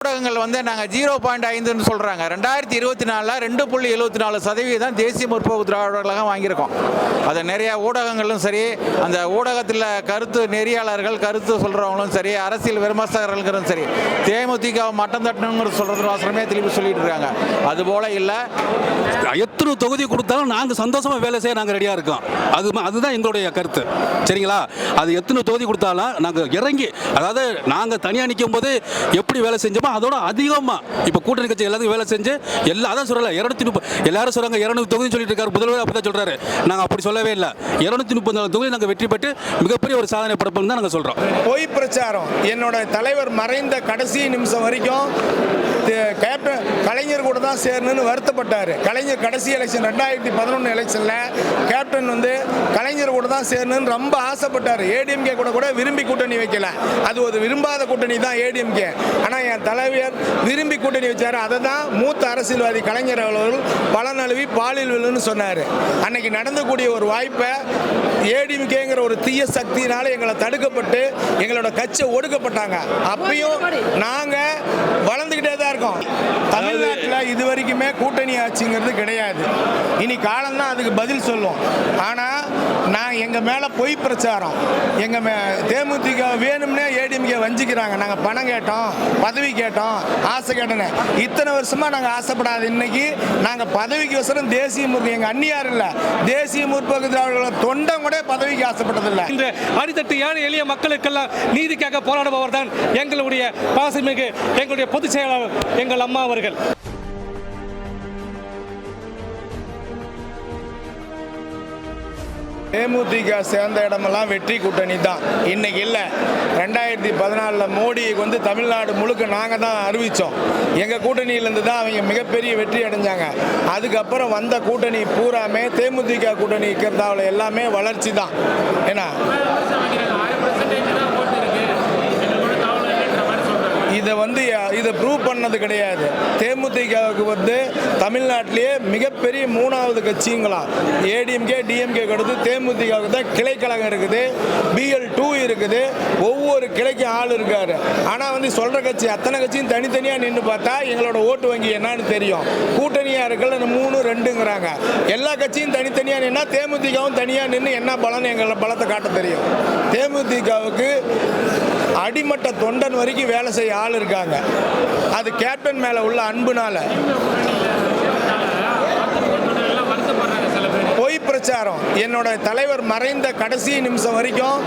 ஊடகங்கள் நாங்கள் 0.5ன்னு சொல்கிறாங்க. 2024 2.74% தேசிய முற்போக்கு திராவிட கழகம் வாங்கியிருக்கோம். அது நிறைய ஊடகங்களும் சரி, அந்த ஊடகத்தில் கருத்து நெறியாளர்கள் கருத்து சொல்கிறவங்களும் சரி, அரசியல் விமர்சகர்களும் சரி, தேமுதிக மட்டம் தட்டணுங்கிற சொல்கிறது வாசனமே திருப்பி சொல்லிட்டு இருக்காங்க. அதுபோல் இல்லை, எத்தனை தொகுதி கொடுத்தாலும் நாங்கள் சந்தோஷமாக வேலை செய்ய நாங்கள் ரெடியாக இருக்கோம். அதுதான் எங்களுடைய கருத்து. சரிங்களா? அது எத்தனை தொகுதி கொடுத்தாலும் நாங்கள் இறங்கி, அதாவது நாங்கள் தனியாக நிற்கும் போது எப்படி வேலை செஞ்சோமோ அதோட அதிகமாக இப்போ கூட்டணி கட்சி எல்லாத்துக்கும் வேலை செஞ்சு அதான் சொல்லலை. 230 எல்லாரும் சொல்கிறாங்க 200 தொகுதி சொல்லிட்டு இருக்காரு. முதல்வர் அப்படி தான் சொல்கிறாரு. நாங்கள் அப்படி சொல்லவே இல்லை. 234 தொகுதி நாங்கள் வெற்றி பெற்று மிகப்பெரிய ஒரு சாதனை படைப்போம் தான் நாங்கள் சொல்கிறோம். பொய் பிரச்சாரம். என்னோட தலைவர் மறைந்த கடைசி நிமிஷம் வரைக்கும் கேப்டன் கலைஞர் கூட தான் சேரணும்னு வருத்தப்பட்டார். கலைஞர் கடைசி எலெக்ஷன் 2011 எலெக்ஷனில் கேப்டன் கலைஞர் கூட தான் சேரணும்னு ரொம்ப ஆசைப்பட்டார். ஏடிஎம்கே கூட விரும்பி கூட்டணி வைக்கல. அது ஒரு விரும்பாத கூட்டணி தான் ஏடிஎம்கே. ஆனால் என் தலைவர் விரும்பி கூட்டணி வச்சார். அதை தான் மூத்த அரசியல்வாதி கலைஞர் அவர்கள் பலனழுவி பாலில் விழுன்னு சொன்னார். அன்னைக்கு நடந்தக்கூடிய ஒரு வாய்ப்பை ஏடிஎம்கேங்கிற ஒரு தீய சக்தியினால எங்களை தடுக்கப்பட்டு எங்களோட கட்சி ஒடுக்கப்பட்டாங்க. அப்பயும் நாங்கள் வளர்ந்துக்கிட்டே தான் இருக்கோம். தமிழ்நாட்டில் இது வரைக்குமே கூட்டணி ஆட்சிங்கிறது கிடையாது. இனி காலம்தான் அதுக்கு பதில் சொல்லும். ஆனால் நான் எங்கள் மேலே பொய் பிரச்சாரம், எங்கள் தேமுதிக வேணும்னே ஏடிஎம்கே வஞ்சிக்கிறாங்க. நாங்கள் பணம் கேட்டோம், பதவி கேட்டோம், ஆசை கேட்டோன்னு இத்தனை வருஷமாக நாங்கள் ஆசைப்படாது. இன்னைக்கு நாங்கள் பதவிக்கு வசரம் தேசிய முற்போக்கு, எங்கள் அந்நியார் இல்லை, தேசிய முற்போக்கு திராவிட தொண்டம் கூட பதவிக்கு ஆசைப்பட்டதில்லை. இந்த அடித்தட்டு ஏழை எளிய மக்களுக்கெல்லாம் நீதிக்காக போராடுபவர் தான் எங்களுடைய பாசமிகு எங்களுடைய பொதுச் செயலாளர் எங்கள் அம்மா அவர்கள். தேமுதிக சேர்ந்த இடமெல்லாம் வெற்றி கூட்டணி தான். இன்னைக்கு இல்லை. 2014 மோடியை தமிழ்நாடு முழுக்க நாங்கள் தான் அறிவித்தோம். எங்கள் கூட்டணியிலேருந்து தான் அவங்க மிகப்பெரிய வெற்றி அடைஞ்சாங்க. அதுக்கப்புறம் வந்த கூட்டணி பூராமே தேமுதிக கூட்டணி இருக்கிறதாவில் எல்லாமே வளர்ச்சி தான். ஏன்னா இதை ப்ரூவ் பண்ணது கிடையாது. தேமுதிகவுக்கு தமிழ்நாட்டிலேயே மிகப்பெரிய 3வது கட்சிங்களாம். ஏடிஎம்கே டிஎம்கே அடுத்து தேமுதிகவுக்கு தான் கிளைக்கழகம் இருக்குது, BL2 இருக்குது, ஒவ்வொரு கிளைக்கும் ஆள் இருக்காரு. ஆனால் சொல்கிற கட்சி அத்தனை கட்சியும் தனித்தனியாக நின்று பார்த்தா எங்களோட ஓட்டு வங்கி என்னன்னு தெரியும். கூட்டணியாக இருக்கல 3-2ங்கிறாங்க. எல்லா கட்சியும் தனித்தனியாக நின்னா தேமுதிகவும் தனியாக நின்று என்ன பலன்னு எங்களை பலத்தை காட்ட தெரியும். தேமுதிகவுக்கு அடிமட்ட தொண்டன் வரைக்கும் வேலை செய்ய ஆள் இருக்காங்க. அது கேப்டன் மேல உள்ள அன்புனால. பொய் பிரச்சாரம். என்னோட தலைவர் மறைந்த கடைசி நிமிஷம் வரைக்கும்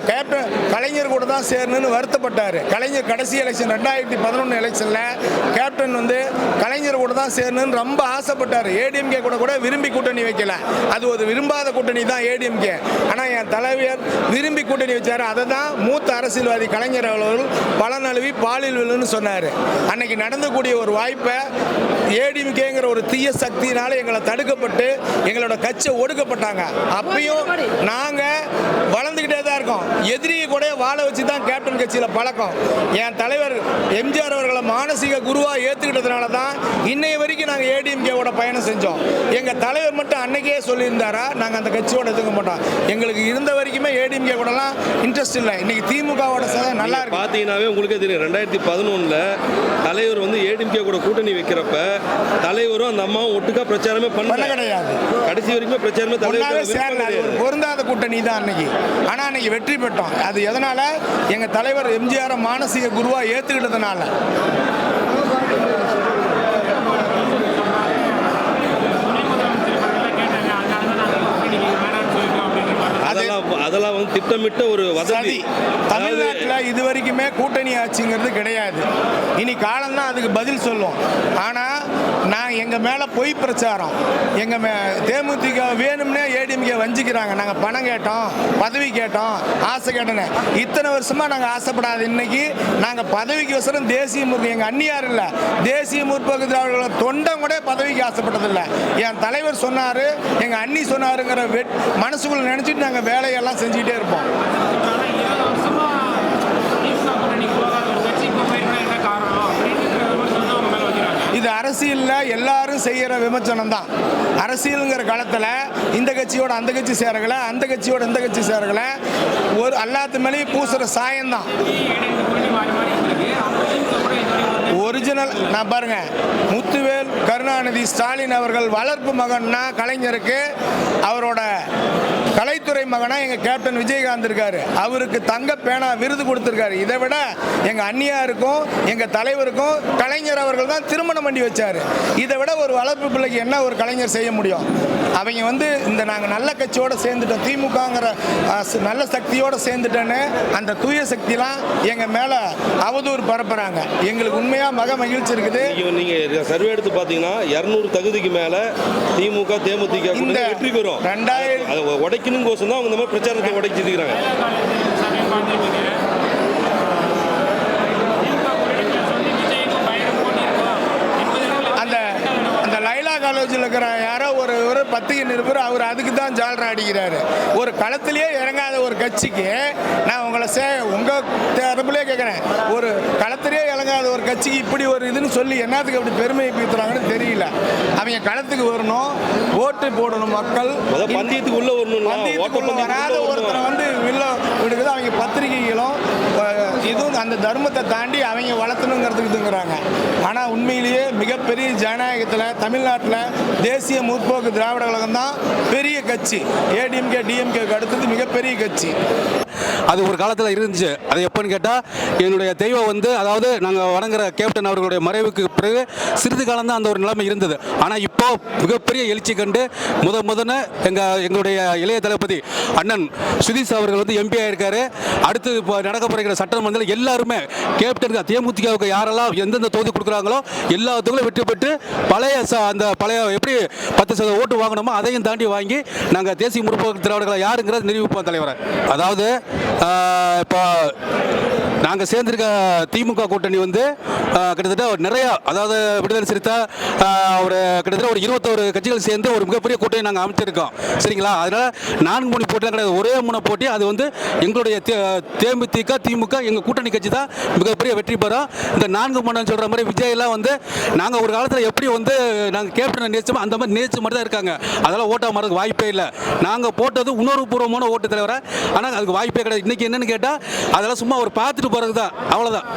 கேப்டன் கலைஞர் கூட தான் சேரணும்னு வருத்தப்பட்டார். கலைஞர் கடைசி எலெக்ஷன் 2011 எலெக்ஷனில் கேப்டன் கலைஞர் கூட தான் சேரணும்னு ரொம்ப ஆசைப்பட்டார். ஏடிஎம்கே கூட விரும்பி கூட்டணி வைக்கல. அது ஒரு விரும்பாத கூட்டணி தான் ஏடிஎம்கே. ஆனால் என் தலைவர் விரும்பி கூட்டணி வச்சார். அதை தான் மூத்த அரசியல்வாதி கலைஞர் அவர்கள் பலனழுவி பாலில் விழுன்னு சொன்னார். அன்னைக்கு நடந்தக்கூடிய ஒரு வாய்ப்பை ஏடிஎம்கேங்கிற ஒரு தீய சக்தியினால எங்களை தடுக்கப்பட்டு எங்களோட கட்சி ஒடுக்கப்பட்டாங்க. அப்பயும் நாங்கள் வளர்ந்துக்கிட்டே தான் இருக்கோம். எதிரியை கூட வாழ வச்சு தான் கேப்டன் கட்சியில் பழக்கம். என் தலைவர் எம்ஜிஆர் அவர்களை மானசீக குருவாக ஏற்றுக்கிட்டதுனால தான் இன்னைய வரைக்கும் நாங்கள் ஏடிஎம்கேவோட பயணம் செஞ்சோம். எங்கள் தலைவர் மட்டும் அன்னைக்கே சொல்லியிருந்தாரா நாங்கள் அந்த கட்சியோட எடுத்துக்க மாட்டோம். எங்களுக்கு இருந்த வரைக்குமே ஏடிஎம்கே கூடலாம் இன்ட்ரெஸ்ட் இல்லை. இன்னைக்கு திமுகவோட நல்லா இருக்கு. பார்த்தீங்கன்னாவே உங்களுக்கே தெரியும். 2011 தலைவர் ஏடிஎம்கே கூட கூட்டணி வைக்கிறப்ப தலைவரும் அந்த அம்மாவும் ஒட்டுக்கா பிரச்சாரமே பண்ண கிடையாது. கடைசி வரைக்கும் பிரச்சாரமே தலைவர் பொருந்தாத கூட்டணி தான் அன்னைக்கு. ஆனால் அன்னைக்கு வெற்றி பெற்றோம். அது எதனால? எங்க தலைவர் எம்ஜிஆர் மானசீக குருவா ஏத்துக்கிட்டதுனால. அதெல்லாம் திட்டமிட்ட ஒரு வசதி. தமிழ்நாட்டில் இது வரைக்குமே கூட்டணி ஆட்சிங்கிறது கிடையாது. இனி காலம்தான் அதுக்கு பதில் சொல்லும். ஆனால் நான் எங்கள் மேலே பொய் பிரச்சாரம், எங்கள் தேமுதிக வேணும்னே ஏடிஎம்கே வஞ்சிக்கிறாங்க. நாங்கள் பணம் கேட்டோம், பதவி கேட்டோம், ஆசை கேட்டோன்னு இத்தனை வருஷமாக நாங்கள் ஆசைப்படாது. இன்னைக்கு நாங்கள் பதவிக்கு வசரம் தேசிய முற்போக்கு, எங்கள் அந்நியார் இல்லை, தேசிய முற்போக்கு திராவிட தொண்டம் கூட பதவிக்கு ஆசைப்பட்டதில்லை. என் தலைவர் சொன்னார், எங்கள் அண்ணி சொன்னாருங்கிற மனசுக்குள்ள நினச்சிட்டு நாங்கள் வேலையெல்லாம் செஞ்சுக்கிட்டே இருப்போம். இது அரசியலில் எல்லாரும் செய்கிற விமர்சனம் தான். அரசியலுங்கிற காலத்தில் இந்த கட்சியோட அந்த கட்சி சேரகளை, அந்த கட்சியோட இந்த கட்சி சேரகளை, ஒரு எல்லாத்து மேலேயும் பூசுகிற சாயம்தான். ஒரிஜினல் நான் பாருங்க, முத்துவேல் கருணாநிதி ஸ்டாலின் அவர்கள் வளர்ப்பு மகன்னா கலைஞருக்கு, அவரோட கலைத்துறை மகனா எங்க கேப்டன் விஜயகாந்த் இருக்காரு, அவருக்கு தங்க பேனா விருது கொடுத்திருக்காரு. இதை விட எங்க அண்ணியாருக்கும் எங்க தலைவருக்கும் கலைஞர் அவர்கள் தான் திருமணம் பண்ணி வச்சாரு. இதை விட ஒரு வளர்ப்பு பிள்ளைக்கு என்ன ஒரு கலைஞர் செய்ய முடியும்? அவங்க வந்து இந்த நாங்கள் நல்ல கட்சியோட சேர்ந்துட்டோம், திமுகங்கிற நல்ல சக்தியோட சேர்ந்துட்டோன்னு அந்த தூய சக்திலாம் எங்க மேல அவதூறு பரப்புறாங்க. எங்களுக்கு உண்மையா மகிழ்ச்சி இருக்குது. நீங்க சர்வே எடுத்து பாத்தீங்கன்னா 200 தகுதிக்கு மேல திமுக தேமுதிக வெற்றி பெறும். 2000 உடைக்கணும் கோசம் தான் அவங்க இந்த மாதிரி பிரச்சாரத்தை உடைச்சிட்டு இருக்கிறாங்க. காலேஜில் இருக்கிற யாரோ ஒரு பத்திரிகை நிருபர் அவர் அதுக்கு தான் ஜால்ரா அடிக்கிறாரு. ஒரு களத்திலேயே இறங்காத ஒரு கட்சிக்கு நான் உங்களை உங்கள் தரப்புலேயே கேட்குறேன், ஒரு களத்திலேயே இறங்காத ஒரு கட்சிக்கு இப்படி ஒரு இதுன்னு சொல்லி என்னத்துக்கு அப்படி பெருமையை பீத்துறாங்கன்னு தெரியல. அவங்க களத்துக்கு வரணும், ஓட்டு போடணும், மக்கள் பந்தயத்துக்கு உள்ள வரணும். பந்தயத்துக்குள்ள வராத ஒருத்தரை வந்து வில்ல விடுக்குது. அவங்க பத்திரிகைகளும் இதுவும் அந்த தர்மத்தை தாண்டி அவங்க வளர்த்தணுங்கிறதுக்குங்கிறாங்க. ஆனால் உண்மையிலேயே மிகப்பெரிய ஜனநாயகத்தில் தமிழ்நாட்டில் தேசிய முற்போக்கு திராவிட கழகம் தான் பெரிய கட்சி. ஏடிஎம்கே டிஎம்கேக்கு அடுத்தது மிகப்பெரிய கட்சி. அது ஒரு காலத்தில் இருந்துச்சு. அது எப்போன்னு கேட்டால் என்னுடைய தெய்வம் வந்து, அதாவது நாங்கள் வணங்குற கேப்டன் அவர்களுடைய மறைவுக்கு பிறகு சிறிது காலம் தான் அந்த ஒரு நிலைமை இருந்தது. ஆனால் இப்போ மிகப்பெரிய எழுச்சி கண்டு முதல்ல எங்களுடைய இளைய தளபதி அண்ணன் சுதீஷ் அவர்கள் வந்து எம்பி ஆயிருக்காரு. அடுத்து இப்போ நடக்க போகிற சட்டமன்றத்தில் எல்லாருமே கேப்டன் தேமுதிகவுக்கு யாரெல்லாம் எந்தெந்த தொகுதி கொடுக்குறாங்களோ எல்லா தொகுதியும் வெற்றி பெற்று பழைய எப்படி 10% ஓட்டு வாங்கணுமோ அதையும் தாண்டி வாங்கி நாங்கள் தேசிய முற்போக்கு திராவிடர்களை யாருங்கிறத நிரூபிப்போம் தலைவரை. அதாவது இப்போ நாங்கள் சேர்ந்திருக்க திமுக கூட்டணி வந்து கிட்டத்தட்ட நிறையா, அதாவது விடுதலை சிறுத்தை ஒரு கிட்டத்தட்ட ஒரு 21 கட்சிகள் சேர்ந்து ஒரு மிகப்பெரிய கூட்டணி நாங்கள் அமைச்சிருக்கோம். சரிங்களா? அதனால் 4 முனை போட்டிலாம் கிடையாது, ஒரே முனை போட்டி. அது வந்து எங்களுடைய தேமுதிக திமுக எங்கள் கூட்டணி கட்சி தான் மிகப்பெரிய வெற்றி பெறும். இந்த 4 முனை சொல்கிற மாதிரி விஜயெல்லாம் வந்து நாங்கள் ஒரு காலத்தில் எப்படி வந்து நாங்கள் கேப்டனை நேசிச்சோமோ அந்த மாதிரி நேசிச்ச மாதிரி தான் இருக்காங்க. அதெல்லாம் ஓட்டாக மாறதுக்கு வாய்ப்பே இல்லை. நாங்கள் போட்டது உணர்வுபூர்வமான ஓட்டு தலைவரை, ஆனால் அதுக்கு வாய்ப்பே கிடையாது. இன்றைக்கி என்னென்னு கேட்டால் அதெல்லாம் சும்மா ஒரு பார்த்துட்டு போகிறது தான், அவ்வளோதான்.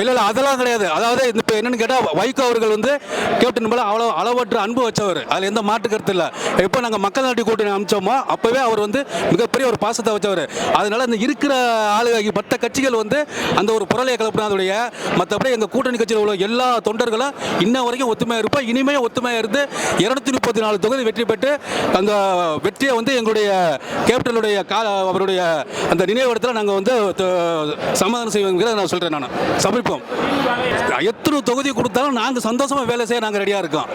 இல்லை அதெல்லாம் கிடையாது. அதாவது இப்போ என்னென்னு கேட்டால் வைகோ அவர்கள் வந்து கேப்டன் மேலே அவ்வளோ அளவற்ற அன்பு வச்சவர், அதில் எந்த மாற்று கருத்து இல்லை. எப்போ நாங்கள் மக்கள் நாட்டு கூட்டணி அமைச்சோமோ அப்போவே அவர் வந்து மிகப்பெரிய ஒரு பாசத்தை வச்சவர். அதனால் இந்த இருக்கிற ஆளுக மற்ற கட்சிகள் வந்து அந்த ஒரு புரளையை கிளப்பினாதுடைய மற்றபடி எங்கள் கூட்டணி கட்சியில் உள்ள எல்லா தொண்டர்களும் இன்ன வரைக்கும் ஒத்துமையாக இருப்போம். இனிமேல் ஒத்துமையாக இருந்து 234 தொகுதி வெற்றி பெற்று அந்த வெற்றியை வந்து எங்களுடைய கேப்டனுடைய அவருடைய அந்த நினைவிடத்தில் நாங்கள் வந்து சமாதானம் செய்வோங்கிறத நான் சொல்கிறேன். நான் சமர்ப்போம். எத்தனை தொகுதி கொடுத்தாலும் நாங்கள் சந்தோஷமாக வேலை செய்ய நாங்கள் ரெடியாக இருக்கோம்.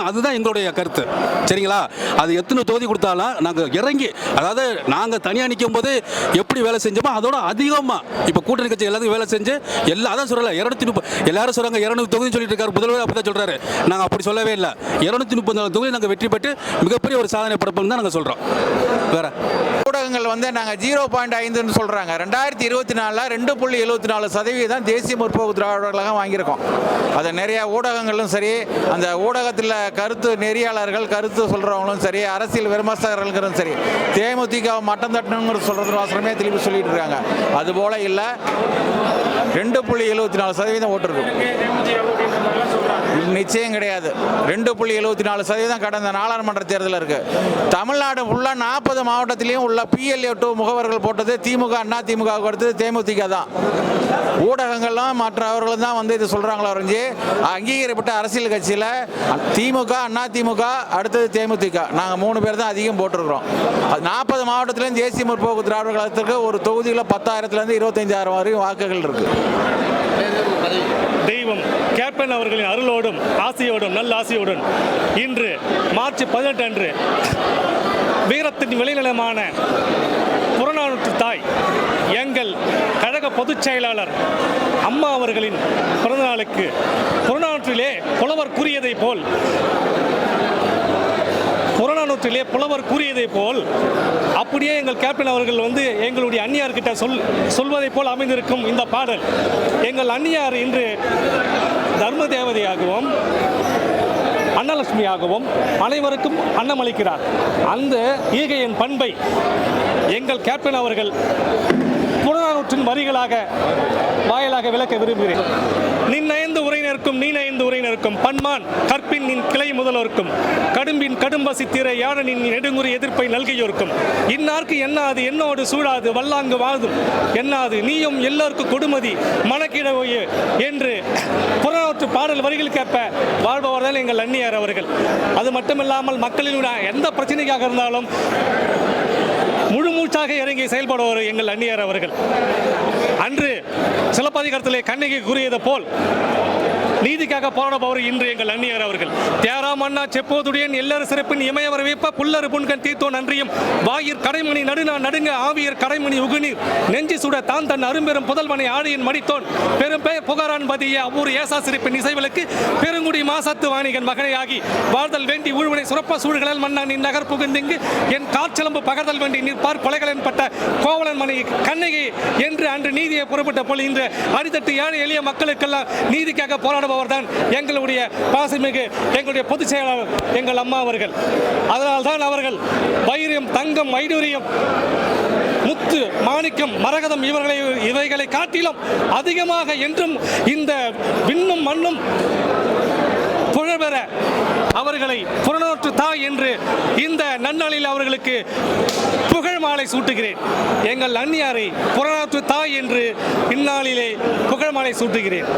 அதுதான் எங்களுடைய கருத்து. சரிங்களா? அது எத்தனை தொகுதி கொடுத்தாலும் நாங்கள் இறங்கி, அதாவது நாங்கள் தனியாக நிற்கும் போது எப்படி வேலை செஞ்சோமோ அதோட அதிகமாக இப்போ கூட்டணி கட்சி எல்லாத்தையும் வேலை செஞ்சு அதான் சொல்லலை 230 எல்லாரும் சொல்கிறாங்க 200 தொகுதி சொல்லிட்டு இருக்காரு. முதல்வர் அப்படி தான் சொல்கிறாரு. நாங்கள் அப்படி சொல்லவே இல்லை. 234 தொகுதி நாங்கள் வெற்றி பெற்று மிகப்பெரிய ஒரு சாதனை படைப்போம்னு தான் நாங்கள் சொல்கிறோம். வேற ஊடகங்கள் வந்து நாங்கள் 0.5ன்னு சொல்கிறாங்க. 2024 2.74% தேசிய முற்போக்கு திராவிட கழகம் வாங்கியிருக்கோம். அதை நிறைய ஊடகங்களும் சரி, அந்த ஊடகத்தில் கருத்து நெறியாளர்கள் கருத்து சொல்கிறவங்களும் சரி, அரசியல் விமர்சகர்களும் சரி, தேமுதிக மட்டம் தட்டணுங்கிற சொல்கிறது வாசனமே திருப்பி சொல்லிட்டு இருக்காங்க. அதுபோல் இல்லை, 2.74% ஓட்டு இருக்கும். நிச்சயம் கிடையாது. 2.74% கடந்த நாடாளுமன்ற தேர்தலில் இருக்கு. தமிழ்நாடு ஃபுல்லாக 40 மாவட்டத்திலையும் உள்ள PLA2 முகவர்கள் போட்டது திமுக, அண்ணா திமுக அடுத்தது தேமுதிக தான். ஊடகங்களும் மற்றவர்களும் தான் வந்து இது சொல்கிறாங்களோ அறிஞ்சு அங்கீகரிக்கப்பட்ட அரசியல் கட்சியில் திமுக, அண்ணா திமுக அடுத்தது தேமுதிக நாங்கள் 3 பேர் தான் அதிகம் போட்டிருக்கிறோம். அது 40 மாவட்டத்திலையும் தேசிய முற்போக்கு திராவிட கழகத்திற்கு ஒரு தொகுதியில் 10,000 25,000 வரைக்கும் வாக்குகள் இருக்கு. தெய்வம் கேப்டன் அவர்களின் அருளோடும் ஆசையோடும் நல்ல ஆசையோடும் இன்று மார்ச் 18 அன்று வீரத்தின் விளைநிலமான புறநானூற்று தாய் எங்கள் கழக பொதுச் செயலாளர் அம்மா அவர்களின் பிறந்தநாளுக்கு புறநானூற்றிலே புலவர் கூறியதை போல் அப்படியே எங்கள் கேப்டன் அவர்கள் வந்து எங்களுடைய அந்நியார்கிட்ட சொல்வதை போல் அமைந்திருக்கும் இந்த பாடல். எங்கள் அந்நியார் இன்று தர்ம தேவதையாகவும் அன்னலட்சுமியாகவும் அனைவருக்கும் அன்னமளிக்கிறார். அந்த ஈகையின் பண்பை எங்கள் கேப்டன் அவர்கள் புறநானூற்று வரிகளாக வாயிலாக விளக்க விரும்புகிறேன். நின் நயந்து உரையினருக்கும் நீ நயந்து உரையினருக்கும் பன்மான் கற்பின் நின் கிளை முதல்வர்க்கும் கடும்பின் கடும்பசி திரை யாழனின் நெடுங்குறி எதிர்ப்பை நல்கையோர்க்கும் இன்னார்க்கு என்னாது என்னோடு சூழாது வல்லாங்கு வாதும் என்னாது நீயும் எல்லோருக்கும் கொடுமதி மனக்கிடவையே என்று புறநானூற்று பாடல் வரிகளுக்கேற்ப வாழ்பவர்கள் எங்கள் அந்நியார் அவர்கள். அது மட்டுமில்லாமல் மக்களின் எந்த பிரச்சனைக்காக இருந்தாலும் முழு மூச்சாக இறங்கி செயல்படுவார் எங்கள் அந்நியார் அவர்கள். அன்று சிலப்பதிகாரத்திலே கண்ணகி கூறியது போல் நீதிக்காக போராடுபவர் இன்று எங்கள் அந்நியார் அவர்கள். தேரா மன்னா செப்போதுடையன் எல்லாரும் சிறப்பின் இமயவர் வைப்ப புல்லறு புன்கண் தீர்த்தோ நன்றியும் வாயிற் கடைமணி நடுநா நடுங்க ஆவியர் கடைமணி உகுநீர் நெஞ்சி சுட தான் தன் அரும்பெரும் புதல்வனை ஆடியின் மடித்தோன் பெரும் பெயர் புகாரான் பதிய அவ்வூர் ஏசா சிரிப்பின் இசைவிலுக்கு பெருங்குடி மாசத்து வாணிகன் மகனையாகி வாழ்தல் வேண்டி ஊழ்வினை சுரப்ப சூழ்களில் மன்னன் நகர் புகுந்திங்கு என் காற்சிலம்பு பகர்தல் வேண்டி நிற்பார் கொலைகளின் பட்ட கோவலன் மணி கண்ணகி என்று அன்று நீதியை புறப்பட்ட போல் இன்று அடித்தட்டு ஏழை எளிய மக்களுக்கெல்லாம் நீதிக்காக போராடுபவர் தான் எங்களுடைய பாசமிகு எங்களுடைய பொதுச் செயலாளர் எங்கள் அம்மா அவர்கள். அதனால்தான் அவர்கள் வைரியம் தங்கம் வைடூரியம் முத்து மாணிக்கம் மரகதம் இவைகளை காட்டிலும் அதிகமாக என்றும் இந்த விண்ணும் மண்ணும் புகழ்பெற அவர்களை புறநானூற்று தாய் என்று இந்த நன்னாளில் அவர்களுக்கு புகழ் மாலை சூட்டுகிறேன். எங்கள் அந்நியாரை புறநானூற்று தாய் என்று இந்நாளிலே புகழ் மாலை சூட்டுகிறேன்.